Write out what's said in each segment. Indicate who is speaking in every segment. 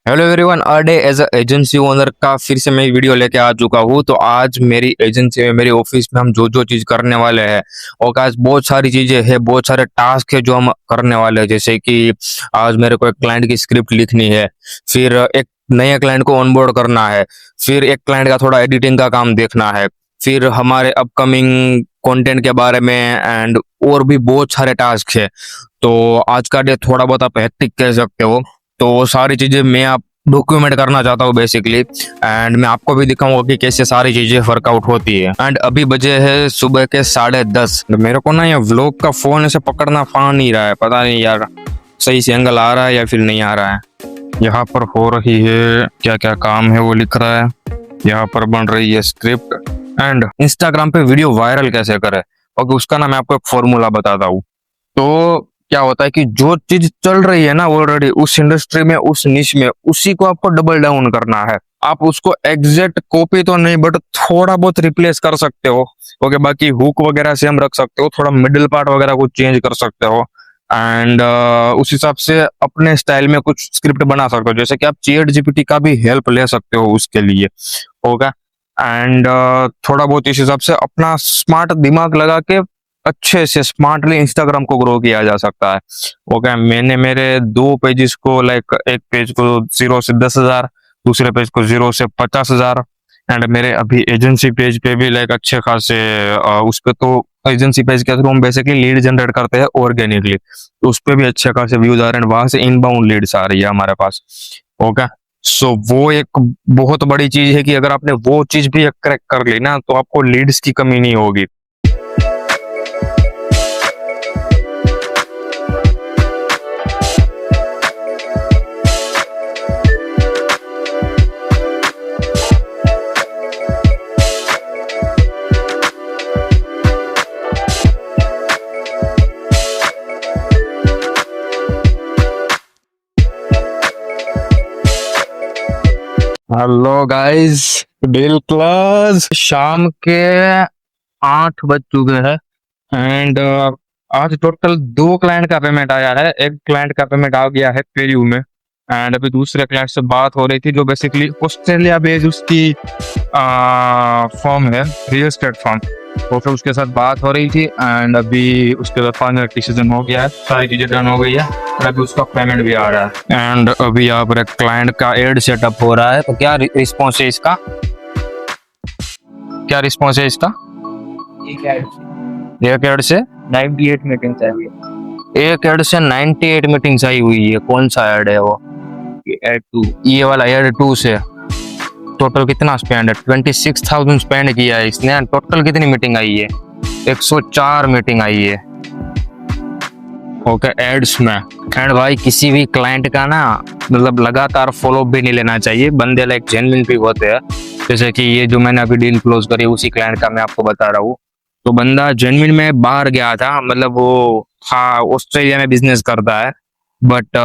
Speaker 1: Hello everyone, a day as a agency owner का फिर से मैं वीडियो लेके आ चुका हूँ। तो आज मेरी एजेंसी में, मेरी ऑफिस में हम जो जो चीज करने वाले हैं, और आज बहुत सारी चीजें हैं, बहुत सारे टास्क है जो हम करने वाले हैं। जैसे कि आज मेरे को एक क्लाइंट की स्क्रिप्ट लिखनी है, फिर एक नए क्लाइंट को ऑनबोर्ड करना है, फिर एक क्लाइंट का थोड़ा एडिटिंग का काम देखना है, फिर हमारे अपकमिंग कंटेंट के बारे में एंड और भी बहुत सारे टास्क है। तो आज का डे थोड़ा बहुत आप हेक्टिक कह सकते हो। तो वो सारी चीजें मैं आप डॉक्यूमेंट करना चाहता हूँ बेसिकली, एंड मैं आपको भी दिखाऊंगा कि कैसे सारी चीजें वर्कआउट होती है। एंड अभी बजे है सुबह के 10:30। मेरे को ना ये व्लॉग का फोन ऐसे पकड़ना पा नहीं रहा है, पता नहीं यार सही से एंगल आ रहा है या फिर नहीं आ रहा है। यहाँ पर हो रही है क्या क्या काम है वो लिख रहा है, यहाँ पर बन रही है स्क्रिप्ट। एंड इंस्टाग्राम पे वीडियो वायरल कैसे करे, और उसका ना मैं आपको एक फॉर्मूला बताता हूँ। तो क्या होता है कि जो चीज चल रही है ना ऑलरेडी उस इंडस्ट्री में, उस निश में, उसी को आपको डबल डाउन करना है। आप उसको एग्जैक्ट कॉपी तो नहीं, बट थोड़ा बहुत रिप्लेस कर सकते हो। ओके, बाकी हुक वगैरह से हम रख सकते हो, थोड़ा मिडिल पार्ट वगैरह को चेंज कर सकते हो। एंड उस हिसाब से अपने स्टाइल में कुछ स्क्रिप्ट बना सकते हो। जैसे कि आप चैट जीपीटी का भी हेल्प ले सकते हो उसके लिए। होगा। एंड थोड़ा बहुत इस हिसाब से अपना स्मार्ट दिमाग लगा के अच्छे से स्मार्टली इंस्टाग्राम को ग्रो किया जा सकता है। ओके, मैंने मेरे दो पेजेस को, लाइक एक पेज को 0 से 10,000, दूसरे पेज को 0 से 50,000। एंड मेरे अभी एजेंसी पेज पे भी लाइक अच्छे खासे उस पे तो एजेंसी पेज के थ्रू हम बेसिकली लीड जनरेट करते हैं ऑर्गेनिकली, तो उस पे भी अच्छे खासे व्यूज आ रहे हैं, वहां से इनबाउंड लीड्स आ रही है हमारे पास। ओके, सो वो एक बहुत बड़ी चीज है कि अगर आपने वो चीज भी क्रैक कर ली ना, तो आपको लीड्स की कमी नहीं होगी। हेलो गाइस, डिल क्लास शाम के 8 बज चुके हैं। एंड आज टोटल 2 क्लाइंट का पेमेंट आया है। एक क्लाइंट का पेमेंट आ गया है पेयू में, एंड अभी दूसरे क्लाइंट से बात हो रही थी जो बेसिकली ऑस्ट्रेलिया बेस्ड उसकी फॉर्म है, रियल एस्टेट फॉर्म। तो फिर उसके साथ बात हो रही थी, एंड अभी उसके बाद फाइनल डिसीजन हो गया है, सारी चीजें डन हो गई है, और अभी उसका पेमेंट भी आ रहा है। एंड अभी यहाँ पर एक क्लाइंट का एड सेटअप हो रहा है। तो क्या रिस्पॉन्स है इसका, क्या रिस्पॉन्स है इसका? एक एड से
Speaker 2: 98 मीटिंग्स आई हुई है।
Speaker 1: एक एड से 98 मीटिंग्स आई हुई है। कौन सा एड है वो?
Speaker 2: एड 2।
Speaker 1: ये वाला एड 2 से टोटल कितना स्पेंड है? 26,000 स्पेंड किया है इसने। टोटल कितनी मीटिंग आई है? 104 मीटिंग आई है। ओके, एड्स में। एंड भाई किसी भी क्लाइंट का ना मतलब लगातार फॉलो भी नहीं लेना चाहिए। बंदे लाइक जेन्युइन भी होते हैं। जैसे कि ये जो मैंने अभी डील क्लोज करी उसी क्लाइंट का मैं आपको बता रहा हूँ। तो बंदा जेन्युइन में बाहर गया था, मतलब वो हाँ ऑस्ट्रेलिया में बिजनेस करता है, बट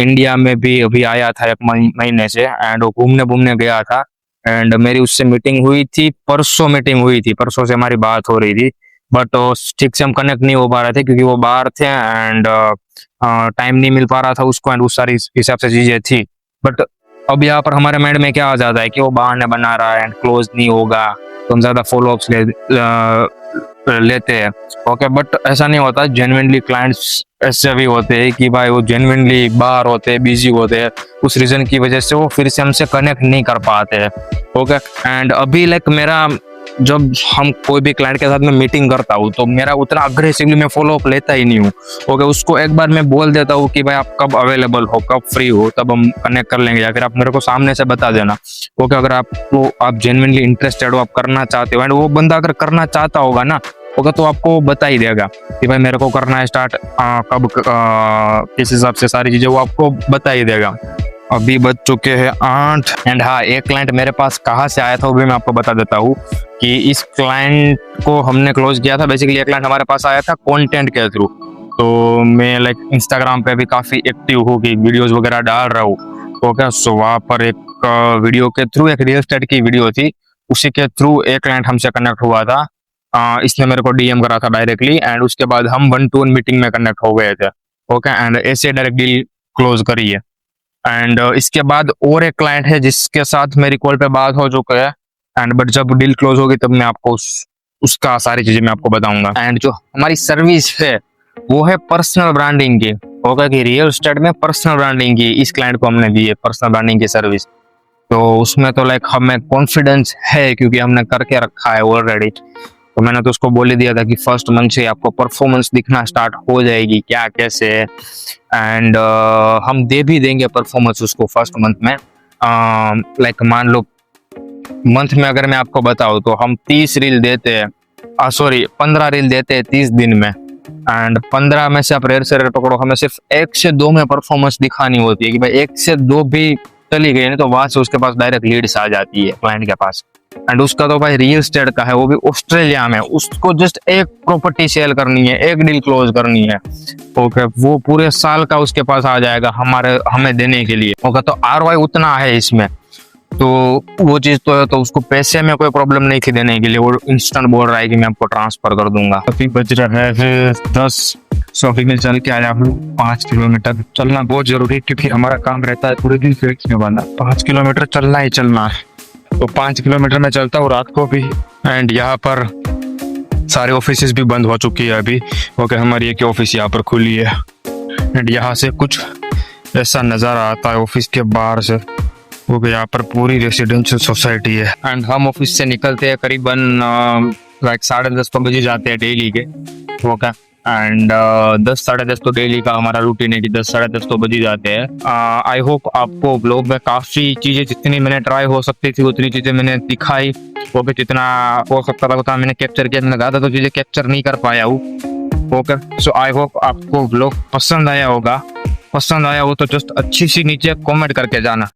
Speaker 1: इंडिया में भी अभी आया था एक महीने से, एंड वो घूमने घूमने गया था। एंड मेरी उससे मीटिंग हुई थी परसों, मीटिंग हुई थी परसों से हमारी बात हो रही थी, बट ठीक से हम कनेक्ट नहीं हो पा रहे थे क्योंकि वो बाहर थे, एंड टाइम नहीं मिल पा रहा था उसको, एंड उस सारी हिसाब से चीजें थी। बट अब यहाँ पर हमारे माइंड में क्या आ जाता है कि वो बहाने बना रहा है एंड क्लोज नहीं होगा, तो हम ज्यादा फॉलोअप्स लेते हैं। ओके, बट ऐसा नहीं होता। जेन्युइनली क्लाइंट्स ऐसे भी होते हैं कि भाई वो जेन्युइनली बाहर होते हैं, बिजी होते हैं, उस रीजन की वजह से वो फिर से हमसे कनेक्ट नहीं कर पाते हैं। ओके, एंड अभी लाइक मेरा जब हम कोई भी क्लाइंट के साथ में मीटिंग करता हूँ तो मेरा उतना अग्रेसिवली मैं फॉलो अप लेता ही नहीं हूँ। ओके, उसको एक बार मैं बोल देता हूँ कि भाई आप कब अवेलेबल हो, कब फ्री हो, तब हम कनेक्ट कर लेंगे, या फिर आप मेरे को सामने से बता देना। ओके, अगर आप जेन्युइनली इंटरेस्टेड हो, आप करना चाहते हो, एंड वो बंदा अगर करना चाहता होगा ना, होगा तो आपको बता ही देगा कि भाई मेरे को करना है स्टार्ट, कब किस हिसाब से सारी चीजें वो आपको बता ही देगा। अभी बज चुके हैं 8। एंड हाँ, एक क्लाइंट मेरे पास कहाँ से आया था वो भी मैं आपको बता देता हूँ कि इस क्लाइंट को हमने क्लोज किया था। बेसिकली एक क्लाइंट हमारे पास आया था कंटेंट के थ्रू। तो मैं लाइक इंस्टाग्राम पे भी काफी एक्टिव हूँ कि वीडियोस वगैरह डाल रहा हूँ। तो क्या सो वहाँ पर एक वीडियो के थ्रू, एक रियल एस्टेट की वीडियो थी, उसी के थ्रू एक क्लाइंट हमसे कनेक्ट हुआ था। इसने मेरे को डीएम करा था डायरेक्टली, एंड उसके बाद हम 1-to-1 मीटिंग में कनेक्ट हो गए थे। ओके, एंड ऐसे डायरेक्ट डील क्लोज करी है। एंड इसके बाद और एक क्लाइंट है जिसके साथ मेरी कॉल पे बात हो चुका है, एंड बट जब डील क्लोज होगी तब मैं आपको उसका सारी चीजें मैं आपको बताऊंगा। एंड जो हमारी सर्विस है वो है पर्सनल ब्रांडिंग की। होगा कि रियल एस्टेट में पर्सनल ब्रांडिंग की इस क्लाइंट को हमने दी है, पर्सनल ब्रांडिंग की सर्विस। तो उसमें तो लाइक हमें कॉन्फिडेंस है क्योंकि हमने करके रखा है ऑलरेडी। तो मैंने तो उसको बोल ही दिया था कि फर्स्ट मंथ से आपको परफॉर्मेंस दिखना स्टार्ट हो जाएगी क्या कैसे है, एंड हम दे भी देंगे परफॉर्मेंस उसको फर्स्ट मंथ में। लाइक मान लो मंथ में अगर मैं आपको बताऊं तो हम 30 रील देते हैं, 15 रील देते हैं 30 दिन में, एंड 15 में से आप रेयर से रेयर पकड़ो, हमें सिर्फ 1 से 2 में परफॉर्मेंस दिखानी होती है कि भाई 1 से 2 भी चली गई नहीं तो वहां से उसके पास डायरेक्ट लीड्स आ जाती है क्लाइंट के पास। एंड उसका तो भाई रियल एस्टेट का है, वो भी ऑस्ट्रेलिया में, उसको जस्ट एक प्रॉपर्टी सेल करनी है, एक डील क्लोज करनी है। ओके, वो पूरे साल का उसके पास आ जाएगा हमें देने के लिए। ओके, तो ROI उतना है इसमें, तो वो चीज तो है, तो उसको पैसे में कोई प्रॉब्लम नहीं थी देने के लिए। वो इंस्टेंट बोल रहा है कि मैं आपको ट्रांसफर कर दूंगा।
Speaker 2: अभी बज रहा है फिर 10। सॉफी में चल के आया हूँ। 5 किलोमीटर चलना बहुत जरूरी है क्योंकि हमारा काम रहता है पूरे दिन फिक्स में बना। 5 किलोमीटर चलना ही चलना है, तो 5 किलोमीटर में चलता हूँ रात को भी। एंड यहाँ पर सारे ऑफिसेज भी बंद हो चुकी है अभी। ओके, हमारी एक ऑफिस यहाँ पर खुली है, एंड यहाँ से कुछ ऐसा नज़ारा आता है ऑफिस के बाहर से। ओके, यहाँ पर पूरी रेसिडेंशियल सोसाइटी है। एंड हम ऑफिस से निकलते हैं करीबन लाइक 10:30 बजे जाते हैं डेली के। ओके, एंड 10 साढ़े 10 तो डेली का हमारा रूटीन है कि 10 साढ़े 10 तो बजे जाते हैं। आई होप आपको ब्लॉग में काफ़ी चीज़ें जितनी मैंने ट्राई हो सकती थी उतनी चीज़ें मैंने दिखाई। ओके, जितना हो सकता था उतना मैंने कैप्चर किया, मैंने ज़्यादा तो चीज़ें कैप्चर नहीं कर पाया हूँ। ओके, सो आई होप आपको ब्लॉग पसंद आया होगा। पसंद आया हो तो जस्ट अच्छी सी नीचे कमेंट करके जाना।